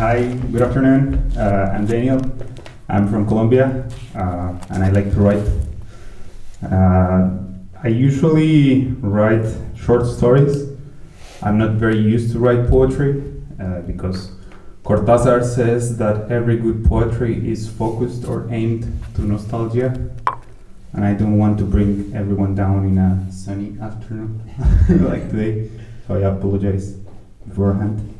Hi, good afternoon. I'm Daniel. I'm from Colombia, and I like to write. I usually write short stories. I'm not very used to write poetry because Cortázar says that every good poetry is focused or aimed to nostalgia, and I don't want to bring everyone down in a sunny afternoon like today, so I apologize beforehand.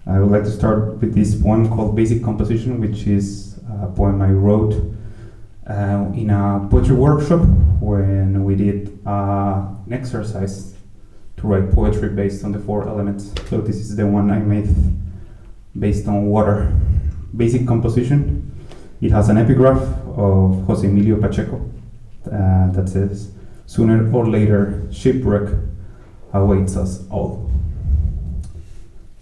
I would like to start with this poem called Basic Composition, which is a poem I wrote in a poetry workshop when we did an exercise to write poetry based on the 4 elements. So this is the one I made based on water. Basic Composition. It has an epigraph of Jose Emilio Pacheco that says, "Sooner or later, shipwreck awaits us all."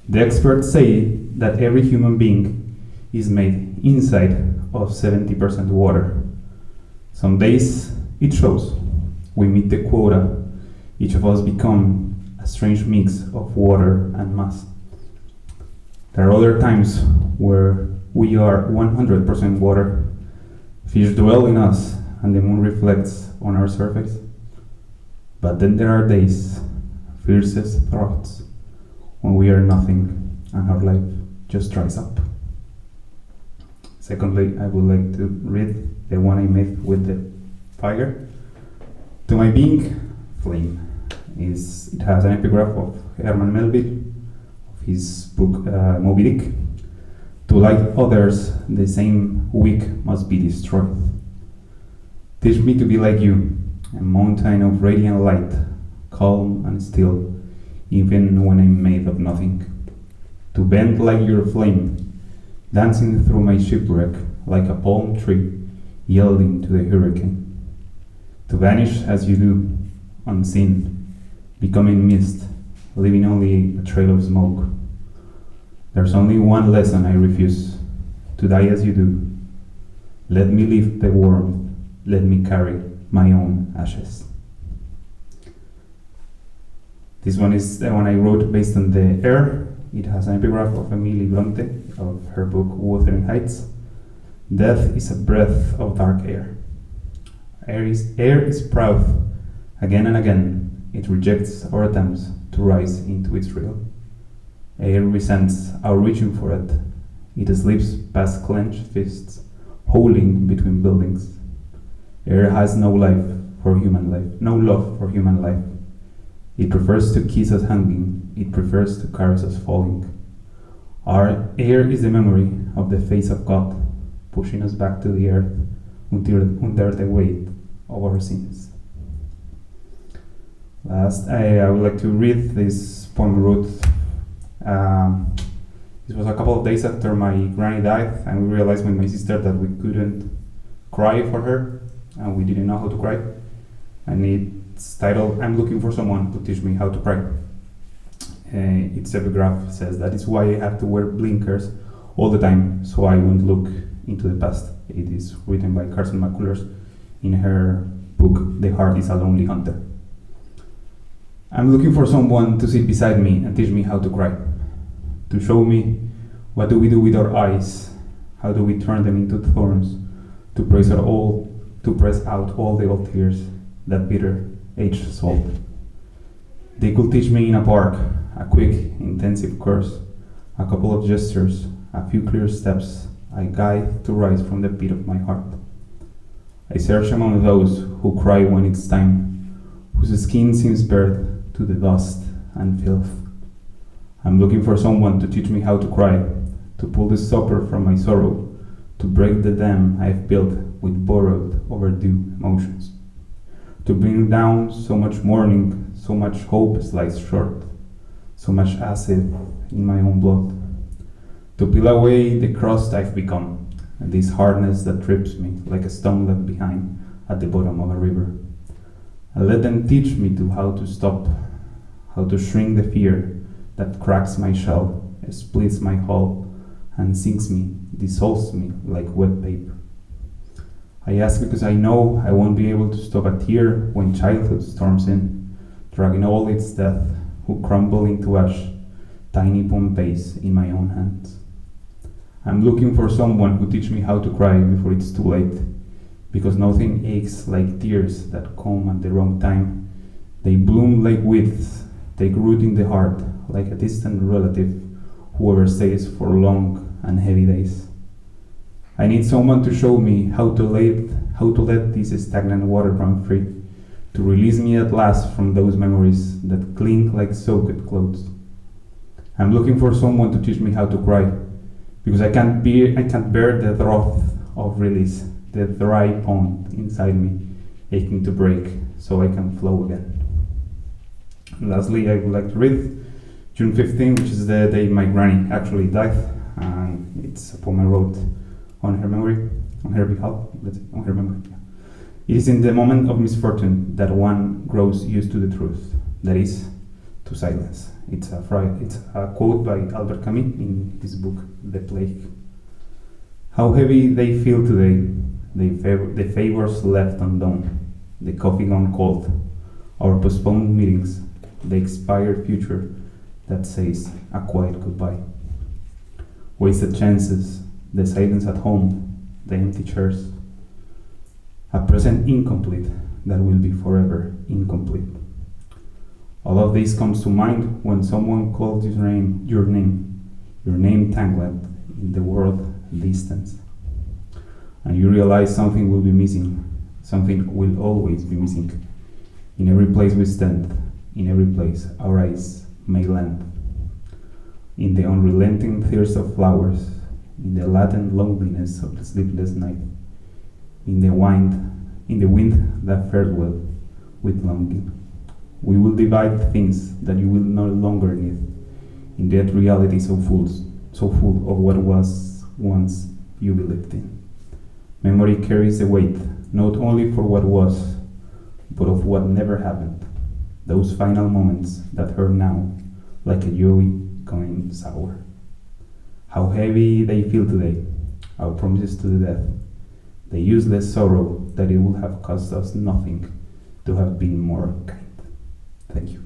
The experts say that every human being is made inside of 70% water. Some days it shows. We meet the quota. Each of us become a strange mix of water and mass. There are other times where we are 100% water. Fish dwell in us and the moon reflects on our surface. But then there are days, fiercest thoughts, when we are nothing and our life just dries up. Secondly, I would like to read the one I made with the fire. To my being, flame. It has an epigraph of Herman Melville, of his book Moby Dick. To light others, the same wick must be destroyed. Teach me to be like you, a mountain of radiant light, calm and still, even when I'm made of nothing. To bend like your flame, dancing through my shipwreck like a palm tree, yielding to the hurricane. To vanish as you do, unseen, becoming mist, leaving only a trail of smoke. There's only one lesson I refuse, to die as you do. Let me lift the warmth, let me carry my own ashes. This one is the one I wrote based on the air. It has an epigraph of Emily Bronte of her book Wuthering Heights. Death is a breath of dark air. Air is proud. Again and again, it rejects our attempts to rise into its real. Air resents our reaching for it. It slips past clenched fists, holding between buildings. Air has no life for human life, no love for human life. It prefers to kiss us hanging, it prefers to caress us falling. Our air is the memory of the face of God, pushing us back to the earth under the weight of our sins. Last, I would like to read this poem I wrote. This was a couple of days after my granny died, and we realized with my sister that we couldn't cry for her, and we didn't know how to cry. And it's titled, "I'm looking for someone to teach me how to cry." Its epigraph says that is why I have to wear blinkers all the time, so I won't look into the past. It is written by Carson McCullers in her book, The Heart is a Lonely Hunter. I'm looking for someone to sit beside me and teach me how to cry, to show me what do we do with our eyes, how do we turn them into thorns, to press out all the old tears, that bitter aged salt. They could teach me in a park, a quick, intensive course, a couple of gestures, a few clear steps, I guide to rise from the pit of my heart. I search among those who cry when it's time, whose skin seems bared to the dust and filth. I'm looking for someone to teach me how to cry, to pull the stopper from my sorrow, to break the dam I've built with borrowed, overdue emotions. To bring down so much mourning, so much hope sliced short, so much acid in my own blood. To peel away the crust I've become, and this hardness that trips me like a stone left behind at the bottom of a river. And let them teach me how to stop, how to shrink the fear that cracks my shell, splits my hull, and sinks me, dissolves me like wet paper. I ask because I know I won't be able to stop a tear when childhood storms in, dragging all its death, who crumble into ash, tiny Pompeys in my own hands. I'm looking for someone who teach me how to cry before it's too late, because nothing aches like tears that come at the wrong time. They bloom like weeds, take root in the heart, like a distant relative who overstays for long and heavy days. I need someone to show me how to let this stagnant water run free, to release me at last from those memories that cling like soaked clothes. I'm looking for someone to teach me how to cry, because I can't bear the drought of release, the dry pond inside me, aching to break so I can flow again. And lastly, I would like to read June 15, which is the day my granny actually died, and it's a poem I wrote on her memory, on her behalf, on her memory. It is in the moment of misfortune that one grows used to the truth, that is, to silence. It's a quote by Albert Camus in his book, The Plague. How heavy they feel today, the favors left undone, the coffee gone cold, our postponed meetings, the expired future that says a quiet goodbye. Wasted chances, the silence at home, the empty chairs, a present incomplete that will be forever incomplete. All of this comes to mind when someone calls your name tangled in the world distance, and you realize something will be missing, something will always be missing. In every place we stand, in every place our eyes may land, in the unrelenting thirst of flowers, in the latent loneliness of the sleepless night, in the wind that fared well with longing. We will divide things that you will no longer need, in that reality so full of what was once you believed in. Memory carries the weight, not only for what was, but of what never happened. Those final moments that hurt now, like a joy going sour. How heavy they feel today, our promises to the death, the useless sorrow that it would have cost us nothing to have been more kind. Thank you.